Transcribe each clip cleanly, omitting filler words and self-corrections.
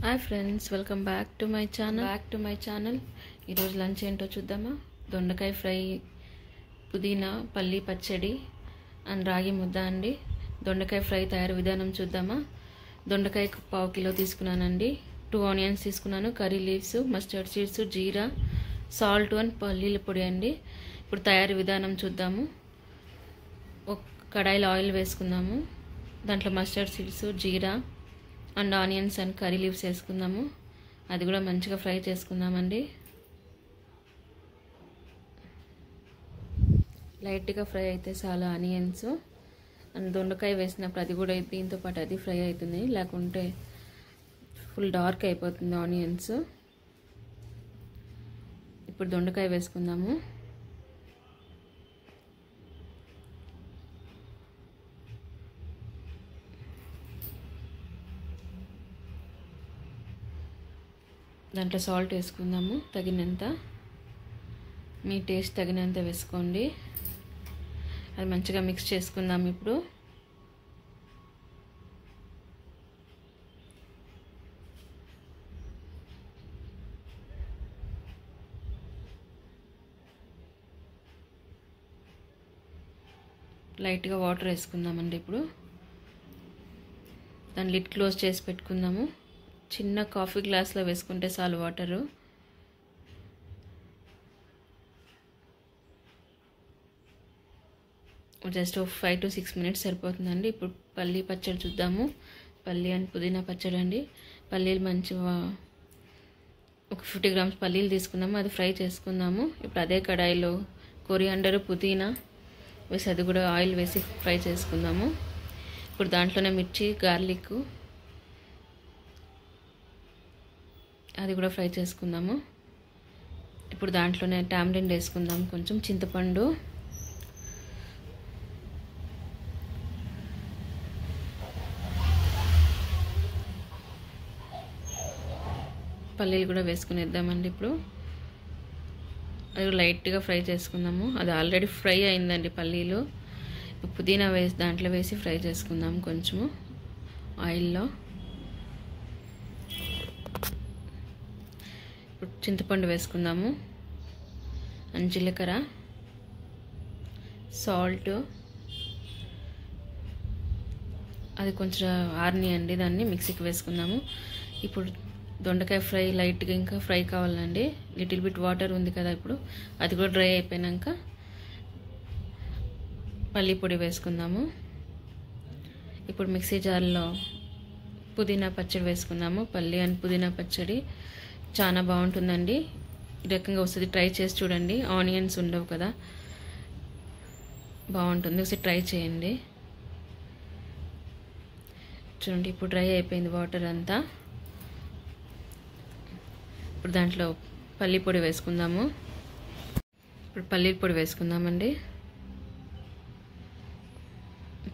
Hi friends, welcome back to my channel. ఈరోజు lunch ఏంటో చూద్దామా. దొండకాయ ఫ్రై, పుదీనా పల్లి పచ్చడి అండ్ రాగి ముద్ద అండి. దొండకాయ ఫ్రై తయారు విధానం చూద్దామా. దొండకాయ 1/2 కిలో తీసుకున్నానండి. 2 ఆనియన్స్ తీసుకున్నాను, curry leaves, mustard seeds, jeera, salt and పల్లీల పొడి అండి. ఇప్పుడు తయారు విధానం చూద్దాము. ఒక కడాయిలో ఆయిల్ వేసుకుందాము. దాంట్లో mustard seeds, jeera and onions and curry leaves వేసుకుందాము. అది కూడా మంచిగా ఫ్రై చేసుకుందామండి. లైట్గా ఫ్రై అయితే చాలా ఆనియన్స్ అండ్ దొండకాయ వేసినప్పుడు అది కూడా దీంతో పాటు అది ఫ్రై అవుతుంది, లేకుంటే ఫుల్ డార్క్ అయిపోతుంది ఆనియన్స్. ఇప్పుడు దొండకాయ వేసుకుందాము. దాంట్లో సాల్ట్ వేసుకుందాము తగినంత. మీ టేస్ట్ తగినంత వేసుకోండి. అది మంచిగా మిక్స్ చేసుకుందాము. ఇప్పుడు లైట్గా వాటర్ వేసుకుందామండి. ఇప్పుడు దాన్ని లిడ్ క్లోజ్ చేసి పెట్టుకుందాము. చిన్న కాఫీ గ్లాస్లో వేసుకుంటే చాలు వాటరు. జస్ట్ 5 to 6 minutes సరిపోతుందండి. ఇప్పుడు పల్లీ పచ్చడి చూద్దాము. పల్లీ అండ్ పుదీనా పచ్చడి అండి. పల్లీలు మంచిగా ఒక 50 grams పల్లీలు తీసుకుందాము, అది ఫ్రై చేసుకుందాము. ఇప్పుడు అదే కడాయిలో కొరియాండర్, పుదీనా వేసి అది కూడా ఆయిల్ వేసి ఫ్రై చేసుకుందాము. ఇప్పుడు దాంట్లోనే మిర్చి, గార్లిక్ అది కూడా ఫ్రై చేసుకుందాము. ఇప్పుడు దాంట్లోనే టామరిన్ వేసుకుందాం, కొంచెం చింతపండు, పల్లీలు కూడా వేసుకునేద్దామండి. ఇప్పుడు అది లైట్గా ఫ్రై చేసుకుందాము. అది ఆల్రెడీ ఫ్రై అయిందండి పల్లీలు. పుదీనా వేసి దాంట్లో వేసి ఫ్రై చేసుకుందాం కొంచెము ఆయిల్లో. చింతపండు వేసుకుందాము అండ్ జీలకర్ర, సాల్ట్, అది కొంచెం ఆర్నియండి, దాన్ని మిక్సీకి వేసుకుందాము. ఇప్పుడు దొండకాయ ఫ్రై లైట్గా ఇంకా ఫ్రై కావాలండి. లిటిల్ బిట్ వాటర్ ఉంది కదా, ఇప్పుడు అది కూడా డ్రై అయిపోయాక పల్లి పొడి వేసుకుందాము. ఇప్పుడు మిక్సీ జార్లో పుదీనా పచ్చడి వేసుకుందాము. పల్లి అండ్ పుదీనా పచ్చడి చాలా బాగుంటుందండి. ఈ రకంగా వస్తుంది, ట్రై చేసి చూడండి. ఆనియన్స్ ఉండవు కదా, బాగుంటుంది, ఒకసారి ట్రై చేయండి. చూడండి ఇప్పుడు డ్రై అయిపోయింది వాటర్ అంతా. ఇప్పుడు దాంట్లో పల్లి పొడి వేసుకుందాము. ఇప్పుడు పల్లీల పొడి వేసుకుందామండి.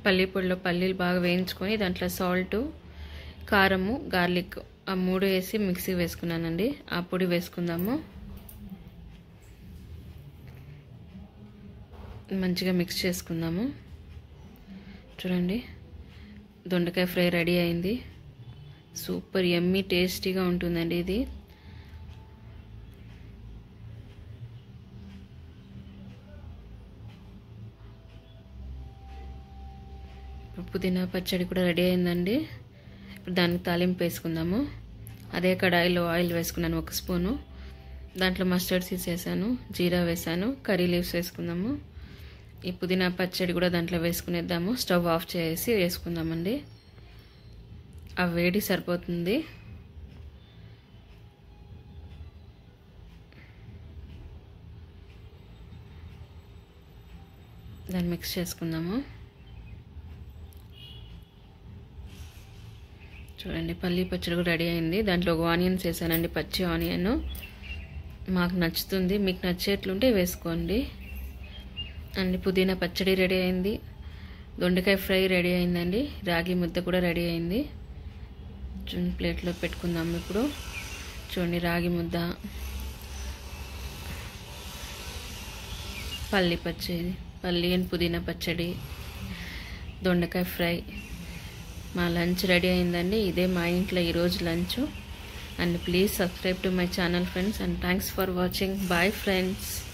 పల్లి పొడిలో పల్లీలు బాగా వేయించుకొని దాంట్లో సాల్ట్, కారము, గార్లిక్ ఆ 3 వేసి మిక్సీ వేసుకున్నానండి. ఆ పొడి వేసుకుందాము. మంచిగా మిక్స్ చేసుకుందాము. చూడండి దొండకాయ ఫ్రై రెడీ అయింది. సూపర్ యమ్మీ టేస్టీగా ఉంటుందండి ఇది. పుదీనా పచ్చడి కూడా రెడీ అయిందండి. ఇప్పుడు దానికి తాలింపు వేసుకుందాము. అదే కడాయిలో ఆయిల్ వేసుకున్నాను 1 స్పూను. దాంట్లో మస్టర్డ్ సీడ్స్ వేసాను, జీరా వేసాను, కర్రీ లీవ్స్ వేసుకుందాము. ఈ పుదీనా పచ్చడి కూడా దాంట్లో వేసుకునేద్దాము. స్టవ్ ఆఫ్ చేసి వేసుకుందామండి. ఆ వేడి సరిపోతుంది. దాన్ని మిక్స్ చేసుకుందాము. చూడండి పల్లీ పచ్చడి కూడా రెడీ అయింది. దాంట్లో 1 ఆనియన్స్ వేసానండి, పచ్చి ఆనియన్. మాకు నచ్చుతుంది, మీకు నచ్చేట్లుంటే వేసుకోండి. అండ్ పుదీనా పచ్చడి రెడీ అయింది. దొండకాయ ఫ్రై రెడీ అయిందండి. రాగి ముద్ద కూడా రెడీ అయింది. చూడండి ప్లేట్లో పెట్టుకుందాం. ఇప్పుడు చూడండి రాగి ముద్ద, పల్లి పచ్చడి, పల్లి అండ్ పుదీనా పచ్చడి, దొండకాయ ఫ్రై. మా లంచ్ రెడీ అయిందండి. ఇదే మా ఇంట్లో ఈరోజు lunch. and please subscribe to my channel friends, and thanks for watching. Bye friends.